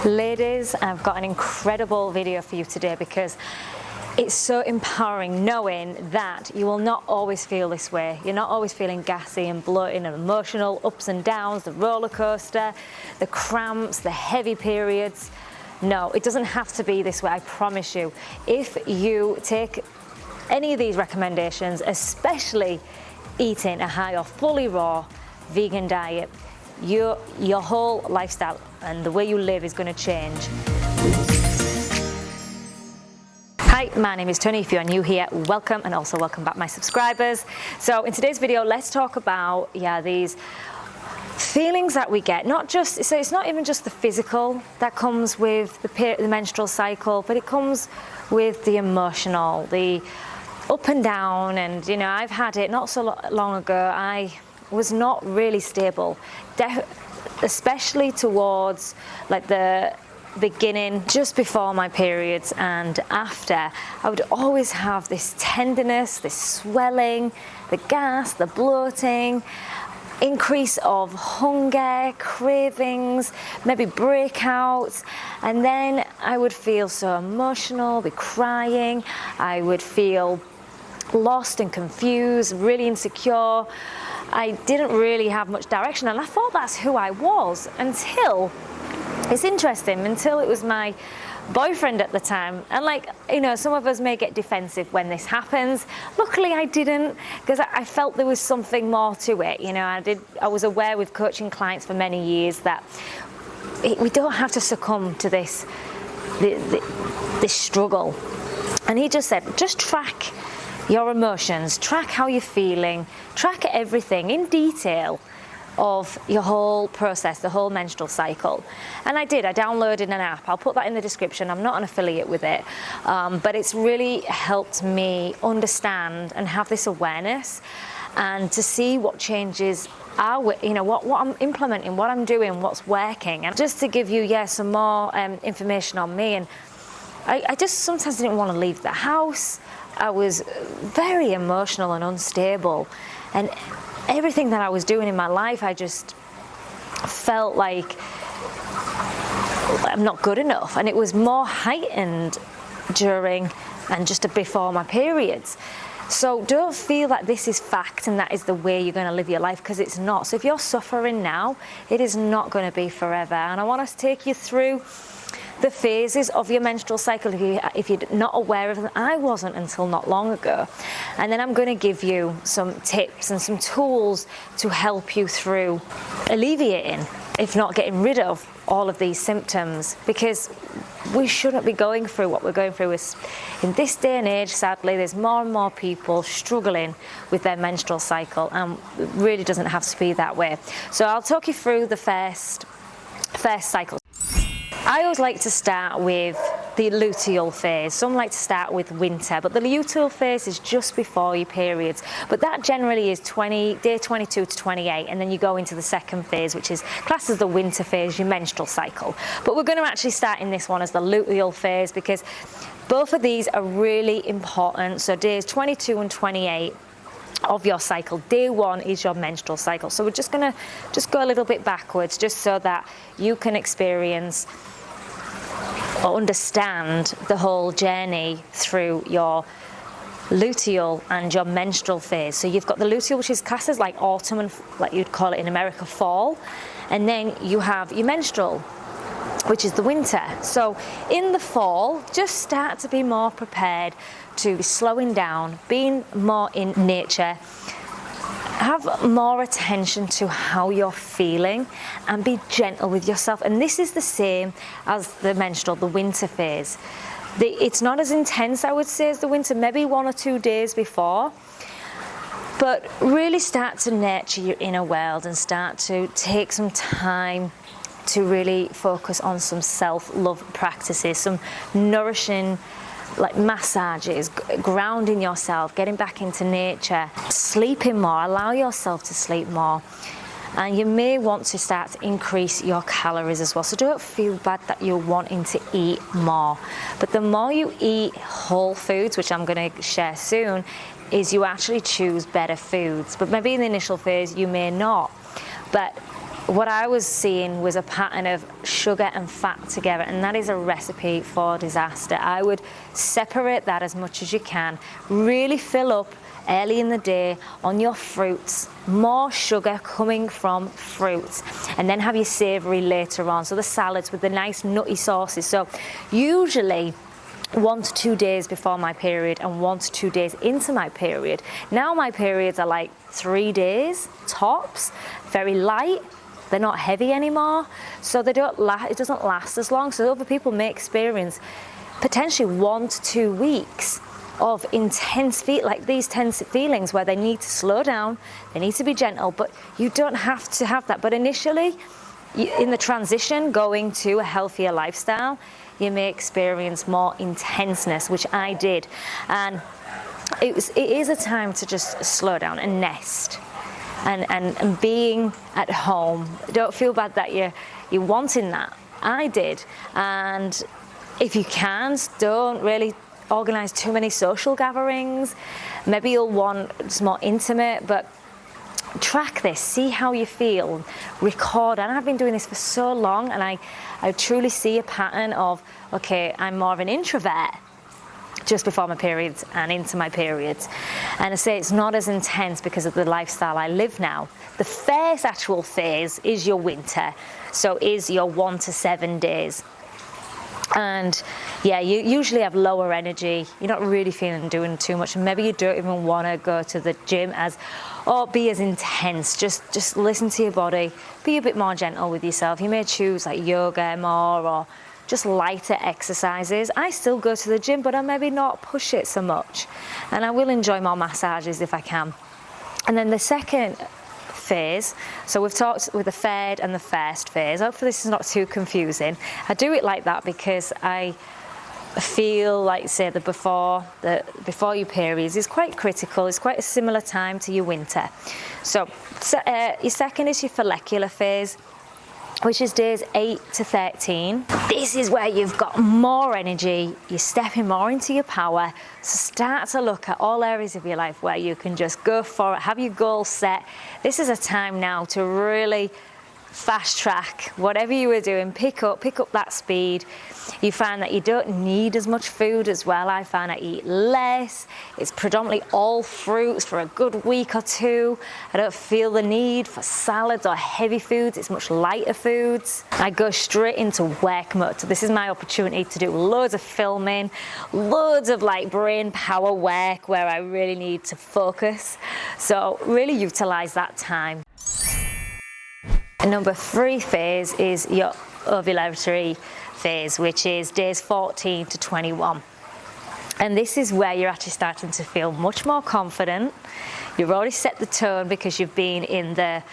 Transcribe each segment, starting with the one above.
Ladies, I've got an incredible video for you today because it's so empowering knowing that you will not always feel this way. You're not always feeling gassy and bloated and emotional, ups and downs, the roller coaster, the cramps, the heavy periods. No, it doesn't have to be this way, I promise you. If you take any of these recommendations, especially eating a high or fully raw vegan diet, your whole lifestyle and the way you live is going to change. Hi, my name is Toni. If you are new here, welcome, and also welcome back my subscribers. So in today's video, let's talk about these feelings that we get. So it's not even just the physical that comes with the menstrual cycle, but it comes with the emotional, the up and down. And you know, I've had it not so long ago. I was not really stable, especially towards like the beginning, just before my periods and after. I would always have this tenderness, this swelling, the gas, the bloating, increase of hunger, cravings, maybe breakouts, and then I would feel so emotional, be crying, I would feel lost and confused, really insecure. I didn't really have much direction, and I thought that's who I was until it was my boyfriend at the time. And like, you know, some of us may get defensive when this happens. Luckily I didn't, because I felt there was something more to it. You know, I was aware with coaching clients for many years that we don't have to succumb to this struggle. And he just said, just track your emotions, track how you're feeling, track everything in detail of your whole process, the whole menstrual cycle. And I did. I downloaded an app. I'll put that in the description. I'm not an affiliate with it, but it's really helped me understand and have this awareness and to see what changes are, you know, what I'm implementing, what I'm doing, what's working. And just to give you, some more information on me. And I just sometimes didn't want to leave the house. I was very emotional and unstable, and everything that I was doing in my life, I just felt like I'm not good enough. And it was more heightened during and just before my periods. So don't feel that this is fact and that is the way you're going to live your life, because it's not. So if you're suffering now, it is not going to be forever. And I want to take you through the phases of your menstrual cycle if you're not aware of them. I wasn't until not long ago. And then I'm going to give you some tips and some tools to help you through alleviating, if not getting rid of, all of these symptoms, because we shouldn't be going through what we're going through. In this day and age, sadly, there's more and more people struggling with their menstrual cycle, and it really doesn't have to be that way. So I'll talk you through the first cycle. I always like to start with the luteal phase. Some like to start with winter, but the luteal phase is just before your periods. But that generally is day 22 to 28, and then you go into the second phase, which is classed as the winter phase, your menstrual cycle. But we're going to actually start in this one as the luteal phase, because both of these are really important. So days 22 and 28 of your cycle. Day 1 is your menstrual cycle. So we're just going to go a little bit backwards, just so that you can experience or understand the whole journey through your luteal and your menstrual phase. So you've got the luteal, which is classed as like autumn and, like you'd call it in America, fall. And then you have your menstrual, which is the winter. So in the fall, just start to be more prepared to be slowing down, being more in nature, have more attention to how you're feeling, and be gentle with yourself. And this is the same as the winter phase. It's not as intense, I would say, as the winter, maybe 1 or 2 days before. But really start to nurture your inner world and start to take some time to really focus on some self-love practices, some nourishing like massages, grounding yourself, getting back into nature, sleeping more, allow yourself to sleep more. And you may want to start to increase your calories as well. So don't feel bad that you're wanting to eat more. But the more you eat whole foods, which I'm going to share soon, is you actually choose better foods. But maybe in the initial phase you may not. But what I was seeing was a pattern of sugar and fat together, and that is a recipe for disaster. I would separate that as much as you can. Really fill up early in the day on your fruits, more sugar coming from fruits, and then have your savoury later on. So the salads with the nice nutty sauces. So usually 1 to 2 days before my period and 1 to 2 days into my period. Now my periods are like 3 days tops, very light. They're not heavy anymore, so they don't it doesn't last as long. So other people may experience potentially 1 to 2 weeks of intense these tense feelings where they need to slow down, they need to be gentle, but you don't have to have that. But initially, in the transition going to a healthier lifestyle, you may experience more intenseness, which I did. And it is a time to just slow down and nest. And being at home, don't feel bad that you're wanting that. I did. And if you can, don't really organise too many social gatherings. Maybe you'll want it's more intimate, but track this, see how you feel, record. And I've been doing this for so long, and I truly see a pattern of, okay, I'm more of an introvert just before my periods and into my periods. And I say it's not as intense because of the lifestyle I live now. The first actual phase is your winter, so is your 1 to 7 days. And yeah, you usually have lower energy, you're not really feeling doing too much, and maybe you don't even want to go to the gym or be as intense. Just listen to your body, be a bit more gentle with yourself. You may choose like yoga more or just lighter exercises. I still go to the gym, but I maybe not push it so much, and I will enjoy more massages if I can. And then the second phase, so we've talked with the third and the first phase. Hopefully this is not too confusing. I do it like that because I feel like, say, the before your periods is quite critical. It's quite a similar time to your winter. So your second is your follicular phase, which is days 8 to 13. This is where you've got more energy, you're stepping more into your power. So start to look at all areas of your life where you can just go for it, have your goals set. This is a time now to really fast track whatever you were doing, pick up that speed. You find that you don't need as much food as well. I find I eat less. It's predominantly all fruits for a good week or two. I don't feel the need for salads or heavy foods. It's much lighter foods. I go straight into work mode. So this is my opportunity to do loads of filming, loads of like brain power work where I really need to focus. So really utilize that time. Number 3 phase is your ovulatory phase, which is days 14 to 21. And this is where you're actually starting to feel much more confident. You've already set the tone because you've been in the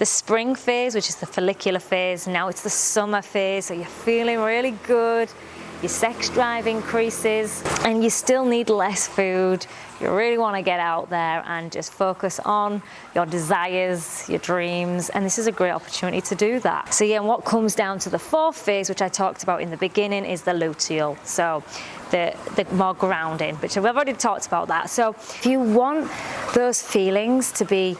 spring phase, which is the follicular phase. Now it's the summer phase, so you're feeling really good. Your sex drive increases, and you still need less food. You really want to get out there and just focus on your desires, your dreams, and this is a great opportunity to do that. So yeah, and what comes down to the 4th phase, which I talked about in the beginning, is the luteal. So the more grounding, which I've already talked about that. So if you want those feelings to be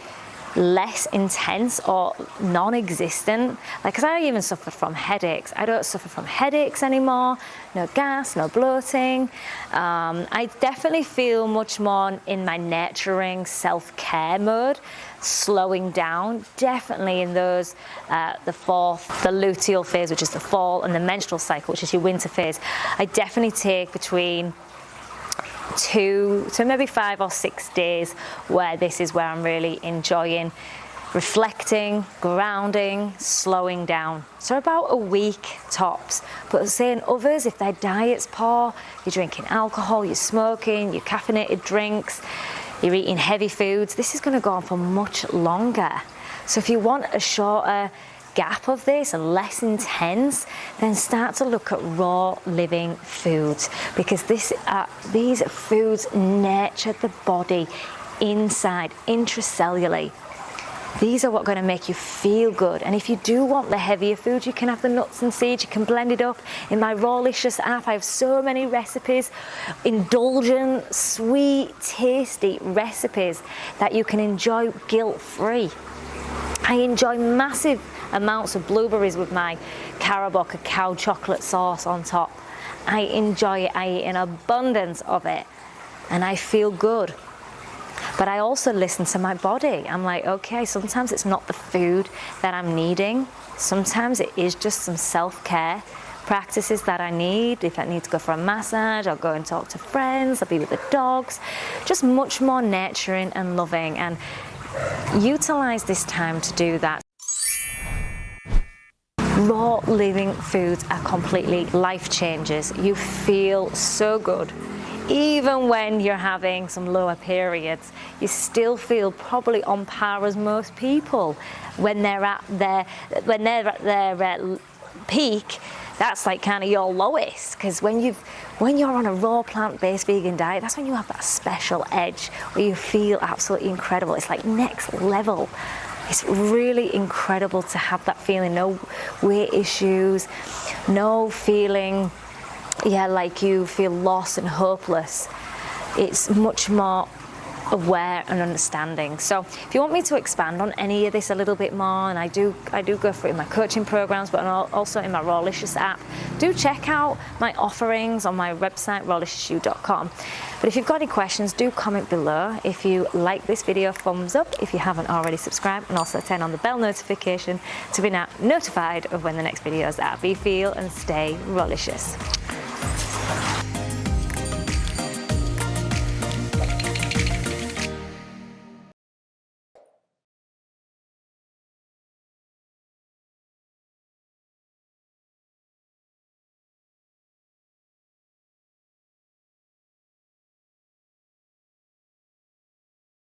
less intense or non-existent, like, because I even suffered from headaches. I don't suffer from headaches anymore, no gas, no bloating. I definitely feel much more in my nurturing self-care mode, slowing down, definitely in those, the 4th, the luteal phase, which is the fall, and the menstrual cycle, which is your winter phase. I definitely take between 2 to maybe 5 or 6 days where this is where I'm really enjoying reflecting, grounding, slowing down. So about a week tops. But saying others, if their diet's poor, you're drinking alcohol, you're smoking, you're caffeinated drinks, you're eating heavy foods, this is going to go on for much longer. So if you want a shorter gap of this and less intense, then start to look at raw living foods, because these foods nurture the body inside, intracellularly. These are what are going to make you feel good. And if you do want the heavier foods, you can have the nuts and seeds, you can blend it up. In my Rawlicious app, I have so many recipes, indulgent, sweet, tasty recipes that you can enjoy guilt-free. I enjoy massive amounts of blueberries with my carob or cacao chocolate sauce on top. I enjoy it, I eat an abundance of it, and I feel good. But I also listen to my body. I'm like, okay, sometimes it's not the food that I'm needing. Sometimes it is just some self-care practices that I need. If I need to go for a massage, I'll go and talk to friends, I'll be with the dogs. Just much more nurturing and loving, and utilize this time to do that. Raw living foods are completely life changers. You feel so good. Even when you're having some lower periods, you still feel probably on par as most people. When they're at their peak, that's like kind of your lowest, because when you're on a raw plant-based vegan diet, that's when you have that special edge where you feel absolutely incredible. It's like next level. It's really incredible to have that feeling. No weight issues, no feeling like you feel lost and hopeless. It's much more aware and understanding. So if you want me to expand on any of this a little bit more, and I do go for it in my coaching programs, but also in my Rawlicious app, do check out my offerings on my website, rawliciousyout.com. But if you've got any questions, do comment below. If you like this video, thumbs up if you haven't already subscribed, and also turn on the bell notification to be notified of when the next videos are. Be, feel and stay Rawlicious.